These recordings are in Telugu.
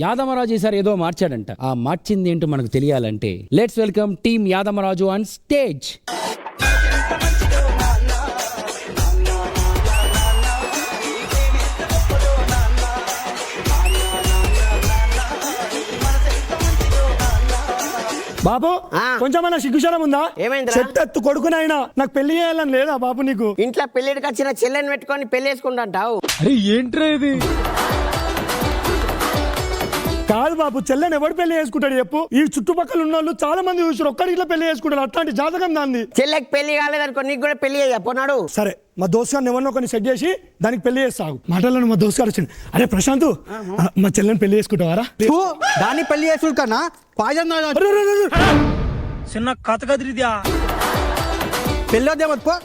యాదమరాజు ఈసారి ఏదో మార్చాడంట. ఆ మార్చింది ఏంటో మనకు తెలియాలంటే let's welcome team Yadamma Raju on stage. బాబు కొంచెమన్నా సిగ్గుశరం ఉందా? ఏమైంది? చెట్టెత్తు కొడుకునైనా నాకు పెళ్లి చేయాలని లేదా బాబు నీకు? ఇంట్లో పెళ్లికి వచ్చిన చెల్లెని పెట్టుకొని పెళ్లి చేసుకుంటావు. అరే ఏంట్రా ఇది? కాదు బాబు, చెల్లెని ఎవడు పెళ్లి చేసుకుంటాడు చెప్పు? ఈ చుట్టుపక్కల ఉన్న వాళ్ళు చాలా మంది చూసారు, ఒక్కడి ఇట్లా పెళ్లి చేసుకుంటారు. అట్లాంటి జాతకం దాన్ని. చెల్లెకి పెళ్లి కాలేదనుకో నీకు కూడా పెళ్లి చెప్పన్నాడు. సరే మా దోస్తు గారిని ఎవరినో కొన్ని సెట్ చేసి దానికి పెళ్లి చేస్తావు. మాటలను మా దోస్తు గారు వచ్చింది. అరే ప్రశాంత్, మా చెల్లెని పెళ్లి చేసుకుంటావారా? దాన్ని పెళ్లి చేసుకుంటానా? చిన్న కథ కదిరిద్యా పెళ్ళి వద్దే పో.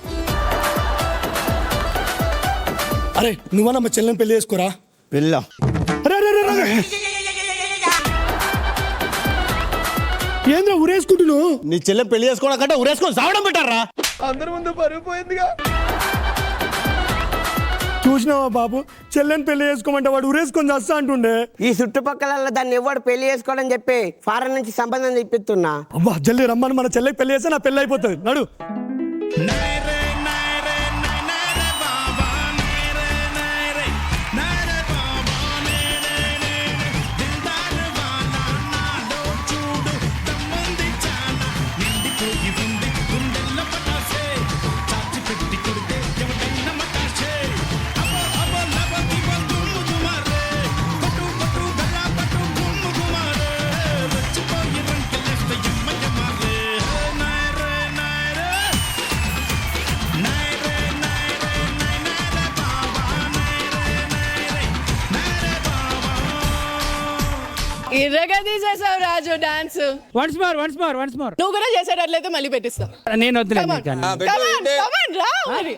అరే నువ్వన్నా మా చెల్లెని పెళ్లి చేసుకోరా? పెళ్ళా? ఏంద్రా ఊరేసుకుంటున్నావు? నీ చెల్లె పెళ్లి చేసుకోవడం కంటే ఊరేసుకొని సావడం పెట్టారా? అందరి ముందు పరుగు పోయిందిగా. చూసినావా బాబు, చెల్లెని పెళ్లి చేసుకోమంటే వాడు ఊరేసుకొని వస్తా అంటుండే. ఈ చుట్టుపక్కల దాన్ని ఎవడు పెళ్లి చేసుకోవాలని చెప్పి ఫారెన్ నుంచి సంబంధం తెప్పిస్తున్నా. అబ్బా జల్లి రమ్మని, మన చెల్లెకి పెళ్లి చేస్తే నా పెళ్లి అయిపోతుంది. నడు. ఇరగా తీసేసావు రాజు డాన్స్. వన్స్ మోర్ నువ్వు కూడా చేసేటట్లయితే మళ్ళీ పెట్టిస్తా. నేను వద్దులే. రా మరి.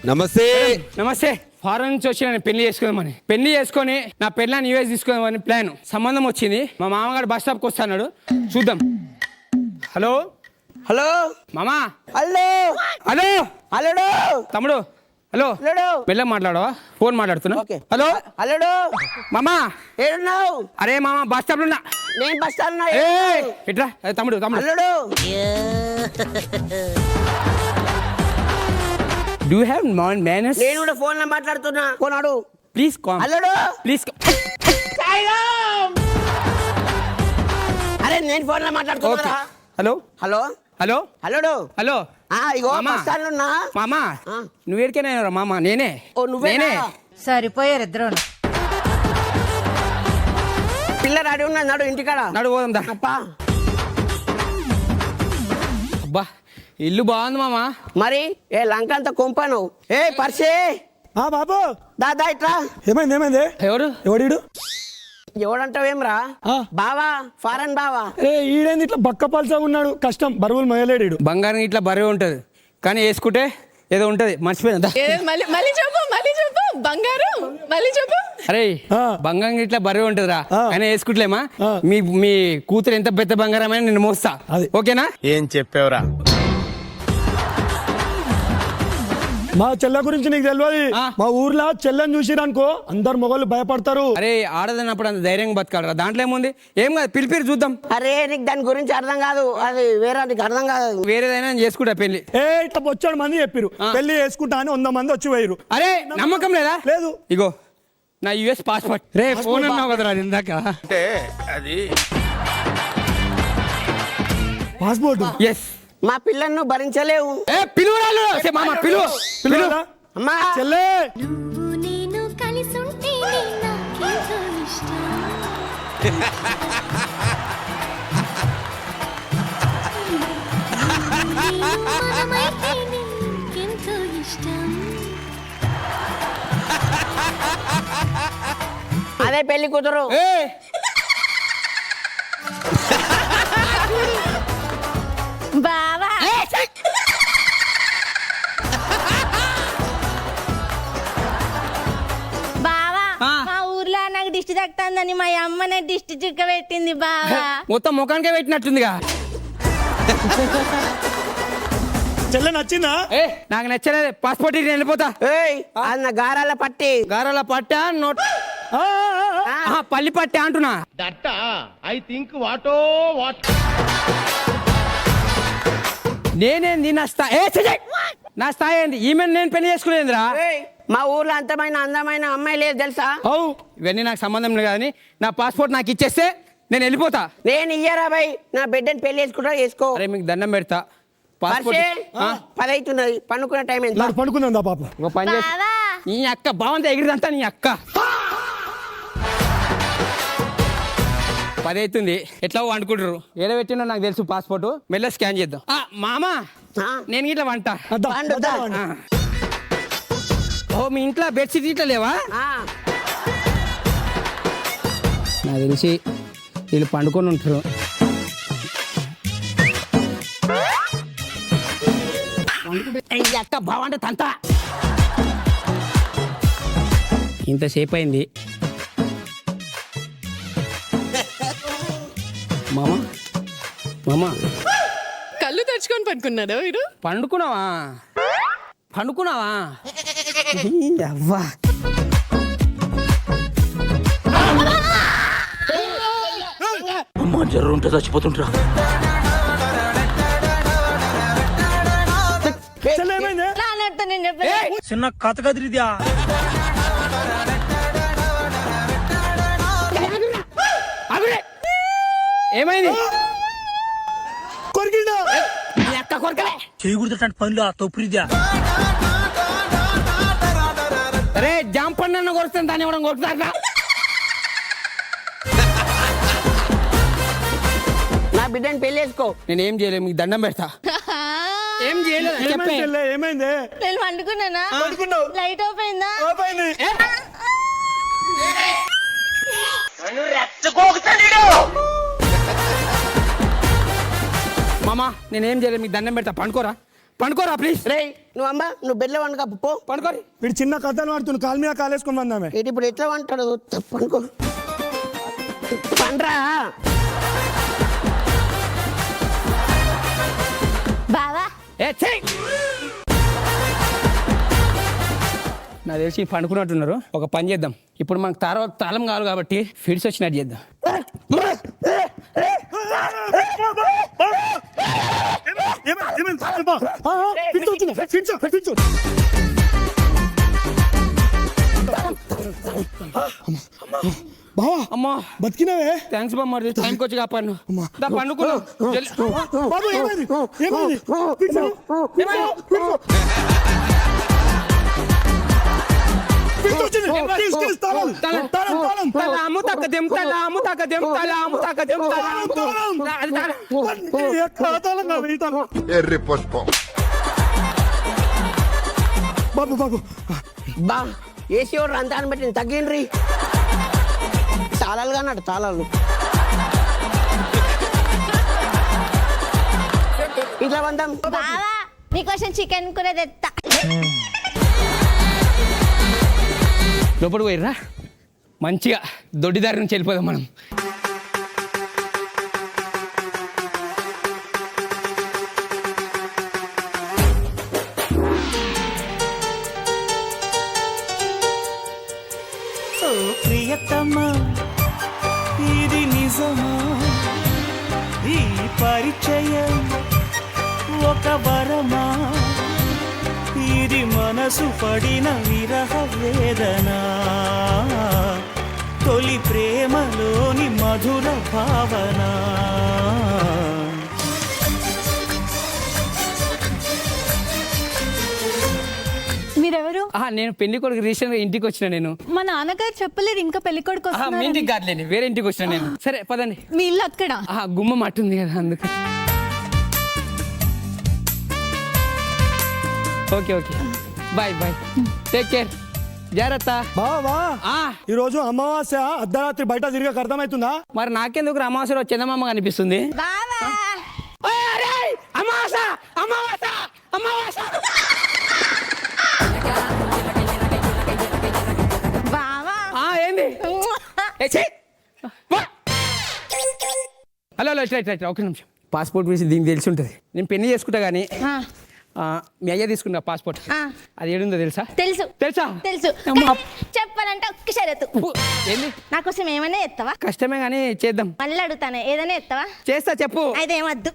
నమస్తే. ఫారెన్ నుంచి వచ్చి నేను పెళ్లి చేసుకొని నా పెళ్ళాన్ని యూఎస్ తీసుకుందామని ప్లాన్. సంబంధం వచ్చింది. మా మామగారు బస్ స్టాప్కి వస్తున్నాడు, చూద్దాం. హలో హలో మామా. హలో హలో హలో తమ్ముడు. హలో మెల్ల మాట్లాడవా? ఫోన్ మాట్లాడుతున్నా. హలో హలో మామా. ఏడున్నావు? అరే మామా బస్ స్టాప్ లో ఉన్నా. నేను బస్ స్టాండ్ ఉన్నా. ఇట్రా తమ్ముడు. Hello Do you have manners? నేను కూడా ఫోన్ లో మాట్లాడుతున్నా. కొనాడు ప్లీజ్ కామ్. Hello please. అరే నేను ఫోన్ లో మాట్లాడుతున్నా. Hello hello hello hello hello ఇగో బస్ స్టాండ్ లో ఉన్నా. మామా నువ్వు ఎడికైనా మామా? నేనే. ఓ నువ్వేనా? సరిపోయారు ఇద్దరు. పిల్ల రెడీ ఉన్నా, నడు ఇంటికాడ. నడు పోదాం దా. అబ్బా ఇల్లు బాగుంది మామా. మరి ఏ లంక అంతా కొంపాను. ఏ పర్సే బాబు దాదా ఇట్రా. ఏమైంది? ఎవడు? ఎవడంటావేమ్రా? బావా, ఫారెన్ బావా. ఈడేంది ఇట్లా బక్క పల్సగా ఉన్నాడు? కష్టం, బరువులు మోయలేడు. బంగారం ఇట్లా బరువు ఉంటది, కానీ వేసుకుంటే ఏదో ఉంటది. మర్చిపోయిందా? మళ్ళీ చెప్పు బంగారు. మళ్ళీ చెప్పు. అరే బంగారం ఇట్లా బరువు ఉంటదిరా, కానీ వేసుకుంటలేమా? మీ కూతురు ఎంత పెద్ద బంగారమైనా నేను మోస్తా. ఓకేనా? ఏం చెప్పావురా? మా చెల్లె గురించి నీకు తెలియదు. మా ఊర్లో చెల్లెని చూసిరనుకో అందరు మొగలు భయపడతారు. అరే ఆడదన్నప్పుడు అంత ధైర్యంగా బతకాలరా, దాంట్లో ఏముంది? ఏం కాదు, పిలిపిరి చూద్దాం. అరే నీకు దాని గురించి అర్థం కాదు, అది వేరే నీకు అర్థం కాదు. వేరేదైనా చేసుకుంటా పెళ్లి. ఇట్లా బొచ్చాడు మంది చెప్పిరు పెళ్లి చేసుకుంటా అని 100 మంది వచ్చి పోయిరు. అరే నమ్మకం లేదా? లేదు. ఇగో నా యుఎస్ పాస్పోర్ట్. రే ఫోన్ అన్నావు కదరా ఇందాక. అంటే అది పాస్పోర్ట్. ఎస్. మా పిల్లలను భరించలేవు. పిలువరాలు మామ, పిలువ. అమ్మా చెల్లె అదే అదే పెళ్లి కూతురు. ఏ బావా బావా ఆ. మా ఊర్లో నాకు దిష్టి తగ్గుతుందని మా అమ్మనే దిష్టి చుక్క పెట్టింది బావా. మొత్తం ముఖానికే పెట్టినట్టుందిగా. చెల్లె నచ్చిందా? ఏ నాకు నచ్చలేదు, పాస్పోర్ట్ ఇచ్చి వెళ్ళిపోతా. ఏయ్ అన్న గారాల పట్టి. గారాల పట్ట నోట్ ఆ, ఆ, ఆ. ఆహా, పల్లి పట్టే అంటున్నా. నేనేంది నా స్థాయి? ఏ ఛీ, ఛీ! నా స్థాయి ఏంది? ఈమె నేను పెళ్లి చేసుకునేదిరా. ఏయ్, మా ఊర్లో అందమైన అమ్మాయి లేదు తెలుసా? అవు ఇవన్నీ నాకు సంబంధం లేదు కానీ నా పాస్పోర్ట్ నాకు ఇచ్చేస్తే నేను వెళ్ళిపోతా. నేను ఇయ్యరా బాయ్, నా బిడ్డని పెళ్లి చేసుకుంటా చేసుకో. అరే మీకు దండం పెడతా. పాస్పోర్ట్ పర్సే, 10 అవుతున్నది, పండుకునే టైం ఎంత? నాడు పడుకుందాం దా పాప. ఒక పని చేసి బావా నీ అక్క బాగుంది ఎగిరిదంతా నీ అక్క. 10 అవుతుంది, ఎట్లా వండుకుంటారు. ఏడ పెట్టినా నాకు తెలుసు పాస్పోర్ట్. మెల్ల స్కాన్ చేద్దాం. మామా ఆ. నేను ఇట్లా వంట. అద్దా, పండు, అద్దా, దా. పండు. ఓ మీ ఇంట్లో బెడ్షీట్ ఇట్లా లేవా? ఆ, నాకు తెలిసి వీళ్ళు పండుకొని ఉంటారు. ఈ అక్క బాగుంటే తంత. ఇంతసేపు అయింది. మామ మామ కళ్ళు తెరుచుకొని పడుకున్నారా మీరు? పండుకున్నావా? పండుకున్నావా? అవ్వా అమ్మ జర్రు ఉంటే చచ్చిపోతుంటరా. చెల్లె ఏమైంది? ఎట్లా అన్నట్టు నేను చెప్పలేదు. చిన్న కథ కదిరిద్యా. అగురే. ఏమైంది? కొరికిందా? నీ అక్క కొరకలే. చేయకూడదు పనులు తొప్పురిద్యా. అరే జాంపన్న కొడుతాను, దాన్ని ఇవ్వడం కొడుతా. నా బిడ్డని పెళ్లి చేసుకో. నేను ఏం చేయలేదు, మీకు దండం పెడతా. ఏం చేయలేదు ఏమైంది చెప్పే. చెల్లె ఏమైంది? నేను పండుకున్నానా? పడుకున్నావు. లైట్ ఆఫ్ అయిందా? ఓపెన్. మామా నేనేం చేయలేదు, మీకు దండం పెడతా. పండుకోరా, పండుకోరా ప్లీజ్. రేయ్ నువ్వు అమ్మ, నువ్వు బెడ్లో వండుక పో. పండుకోరి. వీడు చిన్న కథలు ఆడుతున్న కాలు మీద కాలేసుకొని వందామే. ఇటు ఇప్పుడు ఎట్లా వంటాడు? పనుకో, పండ్రా. బావా ఏ ఛీ! నాకు తెలిసి పండుకున్నట్టున్నారు. ఒక పని చేద్దాం, ఇప్పుడు మనకు తాళం కావాలి కాబట్టి ఫిట్స్ వచ్చినట్టు చేద్దాం. ఏమైంది? ఆ, ఆ, ఫిట్స్ వచ్చిందా? Fits, fits. బావా అమ్మా బతికినావే? థ్యాంక్స్ బామ్మ, టైంకి వచ్చి కాపాడు. పండుకున్నా. బాబు ఏమైంది? ఏమైంది? ఫిట్స్, ఫిట్స్ వచ్చింది. తీసుకెళ్ళి తాళం, తాళం, తాళం. తలాము తగ్గదేం, తలాము తగ్గదేం, తలాము తగ్గదేం, తాళం కాదు, ఈ తాళం. ఎర్రి పుష్పం. బాబు బాబు బా ఏసీ వాడు రంతాన్ని పెట్టింది, తగ్గిండ్రి. తాళాలు అన్నాడు, తాళాలు. ఇట్లా వందాం. బావా నీకోసం చికెన్ కూర తెత్తా. లోపలికి పోయిర్రా, మంచిగా దొడ్డిదారి నుంచి వెళ్ళిపోదాం మనం. ప్రియతమా ఇది నిజమా, ఈ పరిచయం ఒక వరమా, ఇది మనసు పడిన విరహ వేదన, తొలి ప్రేమలోని మధుర భావన. మీరెవరు? నేను పెళ్లి కొడుకు రీసెంట్ గా ఇంటికి వచ్చిన. నేను మా నాన్నగారు చెప్పలేదు ఇంకా పెళ్లి కొడుకు మీ ఇంటికి కాదులేండి, వేరే ఇంటికి వచ్చిన నేను. సరే పదండి. మీ ఇల్లు అక్కడ. గుమ్మం అట్టుంది కదా అందుకు. Okay okay, bye bye, take care. జాగ్రత్త. బావా ఆ, ఈ రోజు అమావాస్య అర్ధరాత్రి బయట తిరిగి అర్థమవుతుందా? మరి నాకెందుకు అమావాస్యలో చందమామ కనిపిస్తుంది? బావా ఓయ్, అరే, అమావాస అమావాస అమావాస. బావా ఏంది? ఏ, ఛీ. వా. హలో హలో రైట్ ఒక నిమిషం. పాస్పోర్ట్ గురించి దీనికి తెలిసి ఉంటుంది. నేను పెళ్లి చేసుకుంటా కానీ మీ అయ్య తీసుకున్నా పాస్పోర్ట్. అది ఏడుందో తెలుసా? తెలుసు తెలుసా? తెలుసు. అమ్మా. చెప్పాలంటే ఒక్క షరతు. ఏంది? నా కోసం ఏమైనా ఎత్తవా? కష్టమే కానీ చేద్దాం. మళ్ళీ అడుగుతానే, ఏదైనా ఎత్తవా? చేస్తా, చెప్పు. అయితే ఏమద్దు.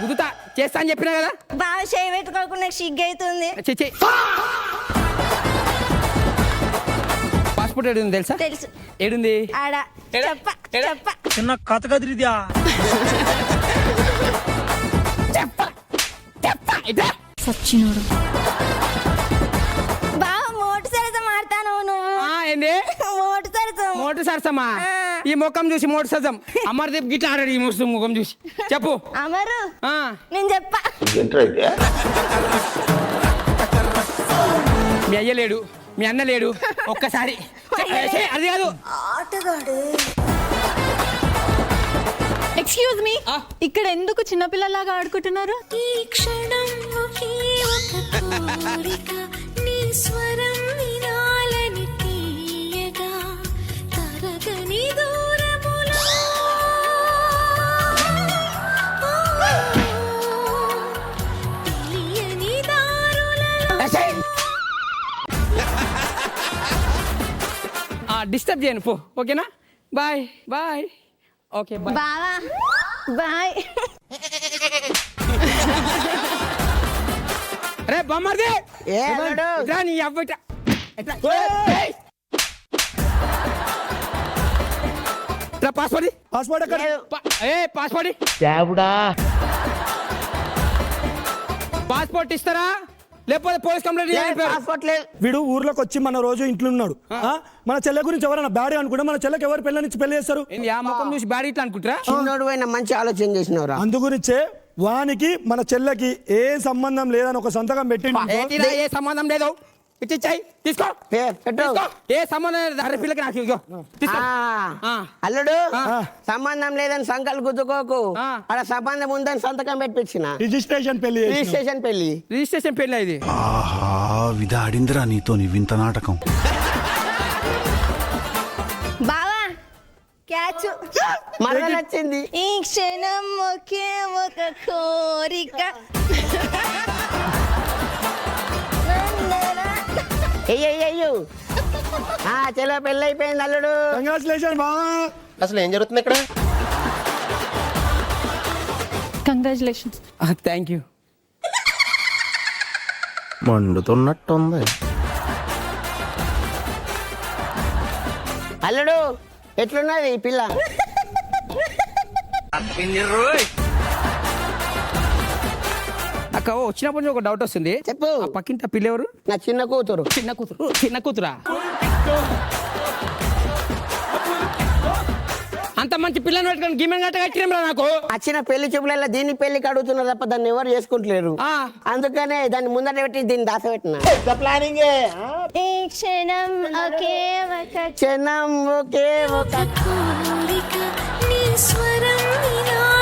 గుద్దుతా, చేస్తా అని చెప్పినా కదా. బాగా చేయి పెట్టుకోకుండా సిగ్గు అవుతుంది. చెయ్యి. పాస్పోర్ట్ ఏడుంది తెలుసా? తెలుసు. ఏడుంది? ఆడ ఏడా? చెప్ప ఏడా? చెప్ప చిన్న కథ కదిరిద్యా. బాగా మోటు సరస మాడతాను నువ్వు. ఏంది? మోటు సరస. మోటు సరసమా? ఈ ముఖం చూసి మోటు సరసం. అమర్దీప్ గిట్లా ఆడాడు ఈ ముఖం చూసి. చెప్పు. అమరు ఆ, నేను చెప్ప. మీ అయ్య లేడు, మీ అన్న లేడు. ఒక్కసారి అది కాదు. ఎక్స్క్యూజ్ మీ, ఇక్కడ ఎందుకు చిన్నపిల్లలాగా ఆడుకుంటున్నారు? ఈ క్షణం ఒకే ఒక కోరిక, నీ స్వరం వినాలని తీయగా, తరగని దూరములో తెలియని దారులలో. డిస్టర్బ్ చేయను పో. ఓకేనా? Bye bye. Okay bye. బావా బాయ్. అరే బొమ్మర్ది, ఏ అల్లుడు? ఇట్లా నీ అవ్వ ఇట్లా. ఇట్లా పాస్పోర్ట్ పాస్పోర్ట్ ఎక్కడ? పాస్పోర్ట్ పాస్పోర్ట్ ఇస్తారా లేకపోతే పోలీస్ కంప్లైంట్? పాస్పోర్ట్ లేదు. వీడు ఊర్లోకి వచ్చి మన రోజు ఇంట్లో ఉన్నాడు. మన చెల్లె గురించి ఎవరైనా బ్యాడ్ అనుకుంటే మన చెల్లెకి ఎవరు పెళ్ళనిచ్చి పెళ్లి చేస్తారు? ఆ ముఖం చూసి బ్యాడ్ ఇట్లా అనుకుంటారా? చిన్నోడు పోయిన మంచి ఆలోచన చేసినవరా. అందు గురించే వానికి మన చెల్లెకి ఏ సంబంధం లేదని ఒక సంతకం పెట్టిండు. ఏ సంబంధం లేదు. ఇచ్చాయి తీసుకో. పెట్టు. ఏ సంబంధం లేదు. అరే పిల్లకి నాకు ఇగో తీసుకో. అల్లుడు సంబంధం లేదని సంకల్ గుద్దుకోకు. అక్కడ సంబంధం ఉందని సంతకం పెట్టించిన. రిజిస్ట్రేషన్ పెళ్లి చేసినాం. రిజిస్ట్రేషన్ పెళ్లి. రిజిస్ట్రేషన్ పెళ్ళి ఇది. ఆహా విధాడిందిరా నీతో నీ వింత నాటకం. బావా క్యాచ్. మరణ వచ్చింది. ఈ క్షణం ఒకే ఒక కోరిక. అయ్యో చెల్ల పెళ్ళి అయిపోయింది అల్లుడు. కంగ్రాచులేషన్ బావా. అసలు ఏం జరుగుతుంది ఇక్కడ? కంగ్రాచులేషన్స్. Thank you. మండుతున్నట్టుంది. అల్లుడు ఎట్లున్నది ఈ పిల్ల? అక్క వచ్చినప్పటి నుంచి ఒక డౌట్ వస్తుంది. చెప్పు. ఆ పక్కింటి పిల్ల ఎవరు? నా చిన్న కూతురు. చిన్న కూతురా? అంత మంచి పిల్లని పెట్టుకొని గిమ్మెన్ గట్ట కట్టిరా నాకు. వచ్చిన పెళ్లి చూపులలో దీన్ని పెళ్లికి అడుగుతున్నారు తప్ప దాన్ని ఎవరు చేసుకుంటలేరు. అందుకనే దాన్ని ముందట పెట్టి దీన్ని దాచబెట్టిన. ప్లానింగ్. ఈ క్షణం ఒకే ఒక క్షణం ఒకే ఒక కోరిక, నీ స్వరం వినాలని